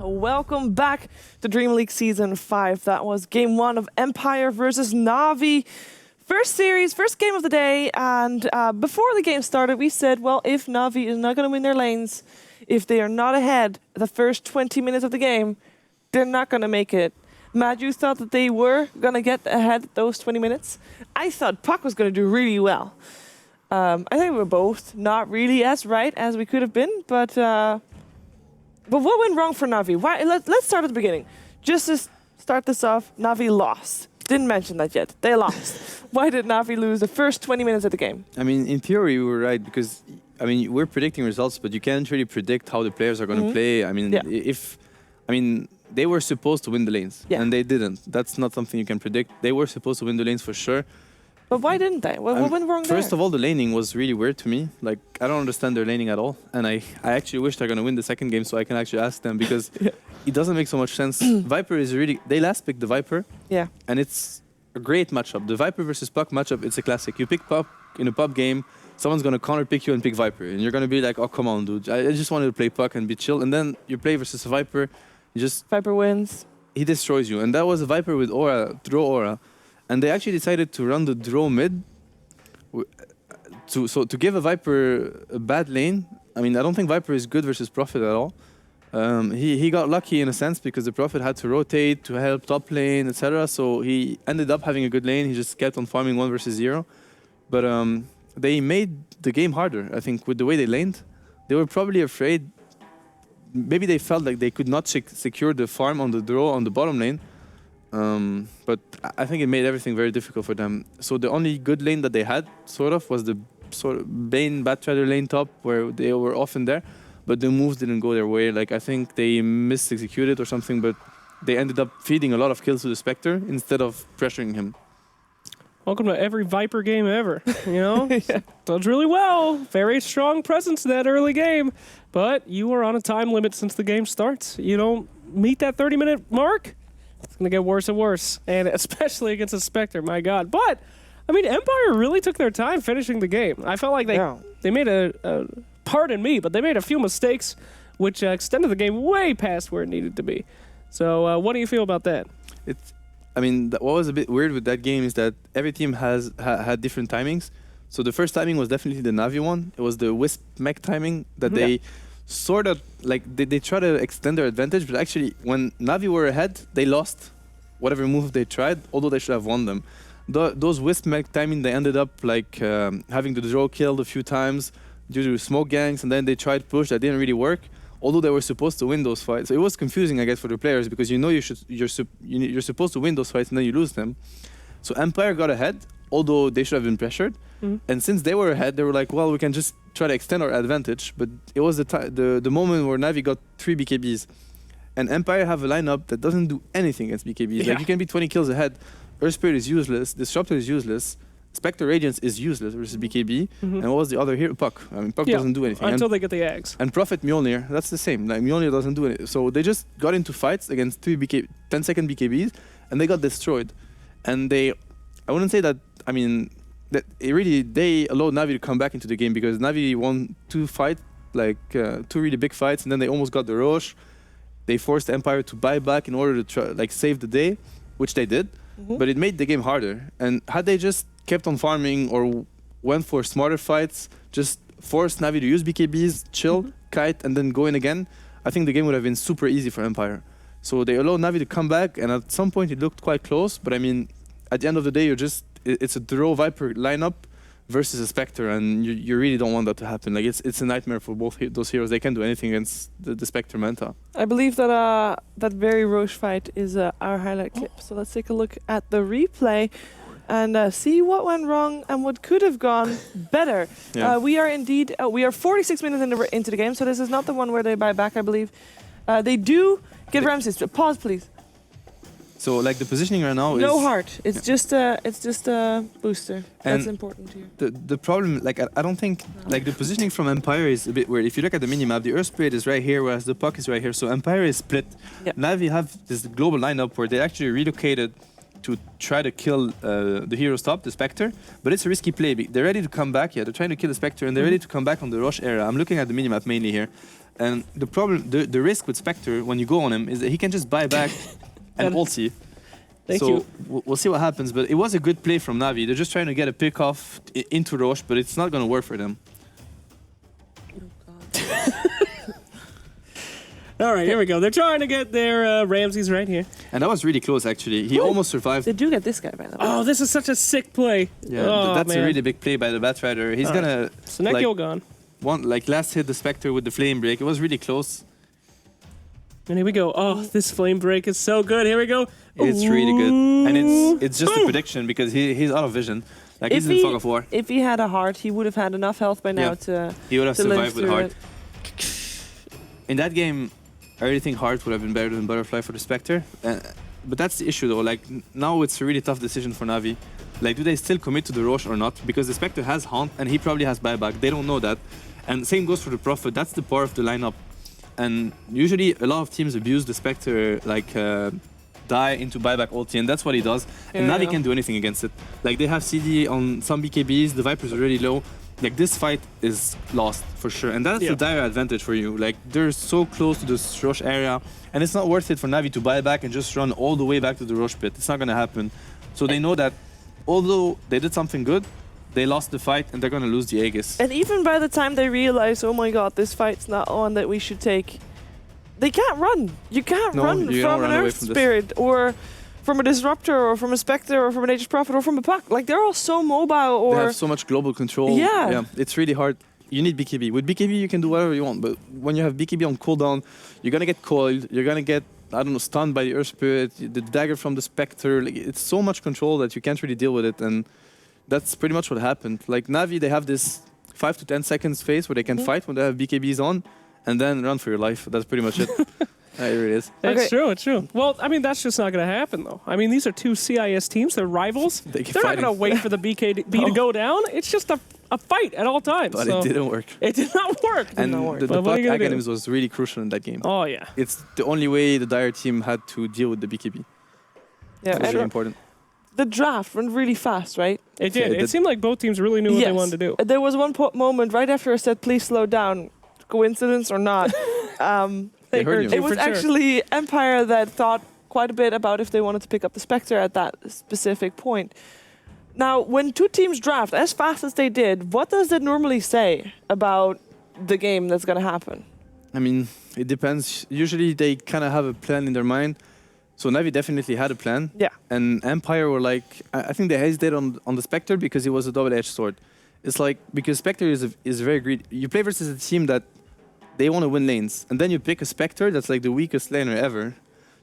Welcome back to DreamLeague Season 5. That was Game 1 of Empire versus Na'Vi. First series, first game of the day, and before the game started, we said, well, if Na'Vi is not going to win their lanes, if they are not ahead the first 20 minutes of the game, they're not going to make it. Matt, you thought that they were going to get ahead those 20 minutes? I thought Puck was going to do really well. I think we were both not really as right as we could have been, but what went wrong for Na'Vi? Let's start at the beginning. Just to start this off, Na'Vi lost. Didn't mention that yet. They lost. Why did Na'Vi lose the first 20 minutes of the game? I mean, in theory, we were right because, I mean, we're predicting results, but you can't really predict how the players are going to play. I mean, they were supposed to win the lanes, and they didn't. That's not something you can predict. They were supposed to win the lanes for sure. But why didn't they? What went wrong there? First of all, the laning was really weird to me. Like, I don't understand their laning at all. And I actually wish they're going to win the second game so I can actually ask them because it doesn't make so much sense. Viper is really... They last picked the Viper. Yeah. And it's a great matchup. The Viper versus Puck matchup, it's a classic. You pick Puck in a pub game, someone's going to counter pick you and pick Viper. And you're going to be like, oh, come on, dude. I just wanted to play Puck and be chill. And then you play versus a Viper. You just... Viper wins. He destroys you. And that was a Viper with Aura, Draw Aura. And they actually decided to run the Draw mid. To give a Viper a bad lane, I mean, I don't think Viper is good versus Prophet at all. He got lucky in a sense because the Prophet had to rotate to help top lane, etc. So he ended up having a good lane. He just kept on farming 1 versus 0. But they made the game harder, I think, with the way they laned. They were probably afraid. Maybe they felt like they could not secure the farm on the draw on the bottom lane. But I think it made everything very difficult for them. So the only good lane that they had, sort of, was the sort of Bane Batrider lane top, where they were often there, but the moves didn't go their way. Like, I think they mis-executed or something, but they ended up feeding a lot of kills to the Spectre instead of pressuring him. Welcome to every Viper game ever, you know? Does really well. Very strong presence in that early game. But you are on a time limit since the game starts. You don't meet that 30-minute mark, it's going to get worse and worse, and especially against a Spectre, my God. But, I mean, Empire really took their time finishing the game. I felt like they made pardon me, but they made a few mistakes which extended the game way past where it needed to be. So what do you feel about that? I mean, what was a bit weird with that game is that every team had different timings. So the first timing was definitely the Na'Vi one. It was the Wisp mech timing that they sort of, like, they try to extend their advantage, but actually when Na'Vi were ahead, they lost whatever move they tried, although they should have won them. Those Wisp mech timing, they ended up like having the draw killed a few times due to smoke gangs, and then they tried push, that didn't really work, although they were supposed to win those fights. So it was confusing, I guess, for the players, because you know you're supposed to win those fights and then you lose them. So Empire got ahead, although they should have been pressured. And since they were ahead, they were like, well, we can just try to extend our advantage. But it was the moment where Na'Vi got 3 BKBs. And Empire have a lineup that doesn't do anything against BKBs. Like, you can be 20 kills ahead. Earth Spirit is useless. Disruptor is useless. Spectre Radiance is useless versus BKB. And what was the other here? Puck. I mean, Puck doesn't do anything. Until they get the eggs. And Prophet Mjolnir, that's the same. Like, Mjolnir doesn't do anything. So they just got into fights against 10-second BKBs, and they got destroyed. And I wouldn't say that, I mean, that they allowed Na'Vi to come back into the game, because Na'Vi won 2 fights, like 2 really big fights, and then they almost got the Roche. They forced Empire to buy back in order to try, like, save the day, which they did. But it made the game harder. And had they just kept on farming or went for smarter fights, just forced Na'Vi to use BKBs, chill, kite, and then go in again, I think the game would have been super easy for Empire. So they allowed Na'Vi to come back, and at some point it looked quite close. But I mean, at the end of the day, it's a draw Viper lineup versus a Spectre, and you really don't want that to happen. Like, it's a nightmare for both those heroes. They can't do anything against the Spectre Manta. I believe that that very Roche fight is our highlight clip. So let's take a look at the replay and see what went wrong and what could have gone better. We are 46 minutes into the game, so this is not the one where they buy back, I believe. They do get Ramses. Pause, please. So, like, the positioning right now is... No heart. It's just a booster. That's important here. The problem, like, I don't think... Like, the positioning from Empire is a bit weird. If you look at the minimap, the Earth Spirit is right here, whereas the Puck is right here. So Empire is split. Na'Vi have this global lineup where they actually relocated to try to kill the hero's top, the Spectre, but it's a risky play. They're ready to come back. Yeah, they're trying to kill the Spectre, and they're ready to come back on the rush area. I'm looking at the minimap mainly here, and the problem, the risk with Spectre when you go on him is that he can just buy back and ult you. Thank so you. we'll see what happens, but it was a good play from Navi. They're just trying to get a pick off into Roche, but it's not going to work for them. All right, here we go. They're trying to get their Ramses right here. And that was really close, actually. He almost survived. They do get this guy, by the way. Oh, this is such a sick play. Yeah, that's man. a really big play by the Batrider. He's gonna Senekio gone. last hit the Spectre with the flame break. It was really close. And here we go. Oh, this flame break is so good. Here we go. It's really good, and it's just a prediction because he's out of vision. Like he's in fog of war. If he had a heart, he would have had enough health by now to. He would have to live survived with through heart. it. In that game, I really think heart would have been better than butterfly for the Spectre. But that's the issue though. Like now it's a really tough decision for Navi. Like do they still commit to the Roche or not? Because the Spectre has Haunt and he probably has buyback. They don't know that. And same goes for the Prophet. That's the power of the lineup. And usually a lot of teams abuse the Spectre, like die into buyback ulti, and that's what he does. And Navi can't do anything against it. Like they have CD on some BKBs, the Vipers are really low. Like this fight is lost for sure, and that's the dire advantage for you. Like they're so close to this Roche area, and it's not worth it for Navi to buy back and just run all the way back to the Roche pit. It's not gonna happen. So they know that although they did something good, they lost the fight and they're gonna lose the Aegis. And even by the time they realize, oh my god, this fight's not on that we should take, they can't run. You can't run from an Earth Spirit or from a Disruptor or from a Spectre or from an Aegis Prophet or from a Puck. Like they're all so mobile. Or they have so much global control. Yeah. It's really hard. You need BKB. With BKB you can do whatever you want, but when you have BKB on cooldown, you're gonna get coiled, you're gonna get, I don't know, stunned by the Earth Spirit, the dagger from the Spectre. Like, it's so much control that you can't really deal with it, and that's pretty much what happened. Like Navi, they have this 5 to 10 seconds phase where they can fight when they have BKBs on, and then run for your life. That's pretty much it. It really is. It's true, it's true. Well, I mean, that's just not going to happen, though. I mean, these are two CIS teams. They're rivals. They're not going to wait for the BKB to go down. It's just a fight at all times. But it didn't work. It did not work. And the Puck Aghanim's was really crucial in that game. Oh, yeah. It's the only way the Dire team had to deal with the BKB. Yeah, it's really important. The draft went really fast, right? It did. It seemed like both teams really knew what they wanted to do. There was one moment right after I said, please slow down. Coincidence or not? They heard you. It was actually Empire that thought quite a bit about if they wanted to pick up the Spectre at that specific point. Now, when two teams draft as fast as they did, what does that normally say about the game that's going to happen? I mean, it depends. Usually they kind of have a plan in their mind. So Navi definitely had a plan. Yeah. And Empire were like, I think they hesitated on the Spectre because it was a double-edged sword. It's like, because Spectre is very greedy. You play versus a team that they want to win lanes, and then you pick a Spectre that's like the weakest laner ever.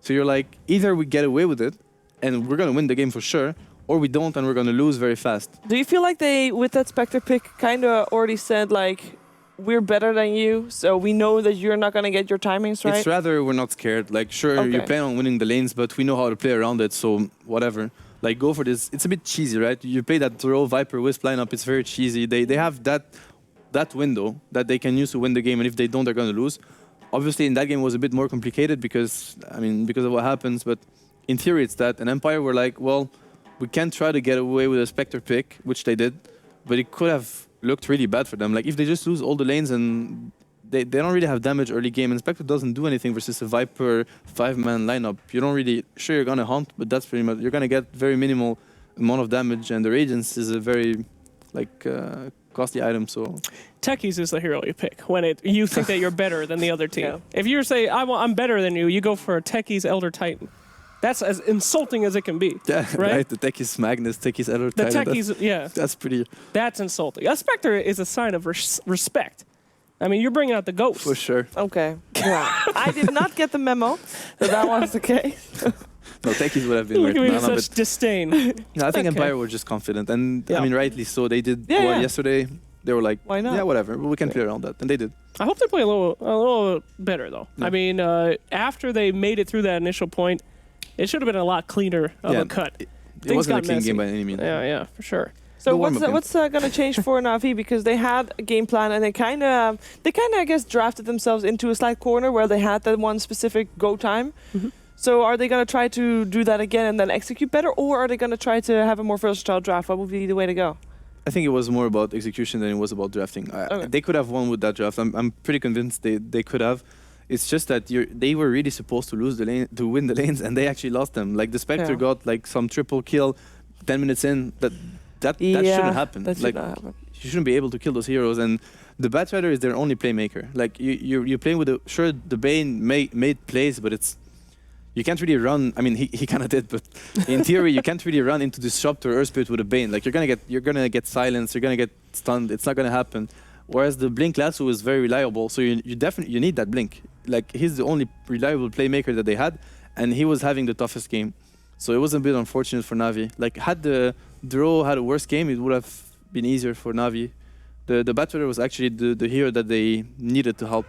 So you're like, either we get away with it, and we're going to win the game for sure, or we don't, and we're going to lose very fast. Do you feel like they, with that Spectre pick, kind of already said, like, we're better than you, so we know that you're not going to get your timings right? It's rather we're not scared. Like, sure, you plan on winning the lanes, but we know how to play around it, so whatever. Like, go for this. It's a bit cheesy, right? You play that Throw, Viper, Wisp lineup, it's very cheesy. They have that window that they can use to win the game, and if they don't, they're going to lose. Obviously, in that game, it was a bit more complicated because of what happens, but in theory, it's that. And Empire were like, well, we can't try to get away with a Spectre pick, which they did, but it could have looked really bad for them. Like, if they just lose all the lanes and they don't really have damage early game, and Spectre doesn't do anything versus a Viper 5-man lineup, you don't really, sure, you're going to hunt, but that's pretty much, you're going to get very minimal amount of damage, and the Radiance is a very, like, costly item, so... Techies is the hero you pick when you think that you're better than the other team. Yeah. If you say, I'm better than you, you go for a Techies Elder Titan. That's as insulting as it can be. Yeah, right? The Techies Magnus, Techies Elder The Titan. Techies, That's pretty... That's insulting. A Spectre is a sign of respect. I mean, you're bringing out the ghost. For sure. Okay. Yeah. I did not get the memo that was the case. No, Techies would have been Look at me none with of such it. disdain. No, I think Empire were just confident, and I mean, rightly so. They did yesterday. They were like, why not? Yeah, whatever. We can play around that, and they did. I hope they play a little better though. Yeah. I mean, after they made it through that initial point, it should have been a lot cleaner of a cut. It wasn't a clean game by any means. Yeah, for sure. So what's going to change for Navi, because they had a game plan and they kind of I guess drafted themselves into a slight corner where they had that one specific go time. Mm-hmm. So are they going to try to do that again and then execute better, or are they going to try to have a more versatile draft? What would be the way to go? I think it was more about execution than it was about drafting. Okay. They could have won with that draft. I'm pretty convinced they could have. It's just that they were really supposed to lose the lane to win the lanes, and they actually lost them. Like the Spectre got like some triple kill, 10 minutes in. That shouldn't happen. That should not happen. You shouldn't be able to kill those heroes. And the Batrider is their only playmaker. Like you're playing with the Bane made plays, but you can't really run. I mean, he kind of did, but in theory, you can't really run into Disrupt or Earth Spirit with a Bane. Like you're gonna get silenced. You're gonna get stunned. It's not gonna happen. Whereas the Blink Lasso is very reliable, so you definitely need that Blink. Like he's the only reliable playmaker that they had, and he was having the toughest game. So it was a bit unfortunate for Na'Vi. Like had the Draw had a worse game, it would have been easier for Na'Vi. The Batrider was actually the hero that they needed to help.